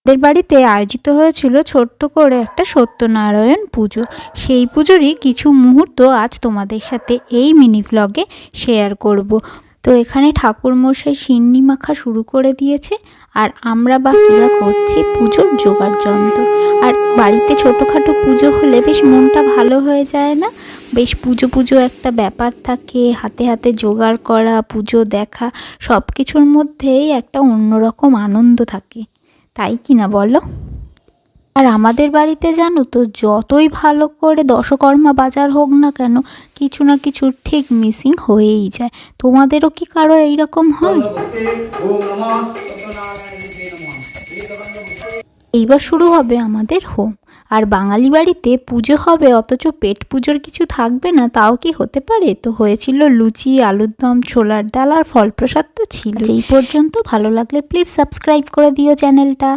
আমাদের বাড়িতে আয়োজিত হয়েছিল ছোট্ট করে একটা সত্যনারায়ণ পুজো। সেই পুজোরই কিছু মুহূর্ত আজ তোমাদের সাথে এই মিনি ভ্লগে শেয়ার করব। তো এখানে ঠাকুরমশাই সিন্নি মাখা শুরু করে দিয়েছে, আর আমরা বাকিরা করছি পুজোর জোগাড় যন্ত্র। আর বাড়িতে ছোটোখাটো পুজো হলে বেশ মনটা ভালো হয়ে যায় না? বেশ পুজো পুজো একটা ব্যাপার থাকে, হাতে হাতে জোগাড় করা, পুজো দেখা, সব কিছুর মধ্যেই একটা অন্যরকম আনন্দ থাকে, তাই কি না বলো? আর আমাদের বাড়িতে জানো তো, যতই ভালো করে দশকর্মা বাজার হোক না কেন, কিছু না কিছু ঠিক মিসিং হয়েই যায়। তোমাদেরও কি কারোর এইরকম হয়? এইবার শুরু হবে আমাদের হোম। আর বাঙালি বাড়িতে পুজো হবে অথচ পেট পুজোর কিছু থাকবে না, তাও কি হতে পারে? তো হয়েছিল লুচি, আলুর দম, ছোলার ডাল আর ফল প্রসাদ তো ছিল। এই পর্যন্ত। ভালো লাগলে প্লিজ সাবস্ক্রাইব করে দিও চ্যানেলটা।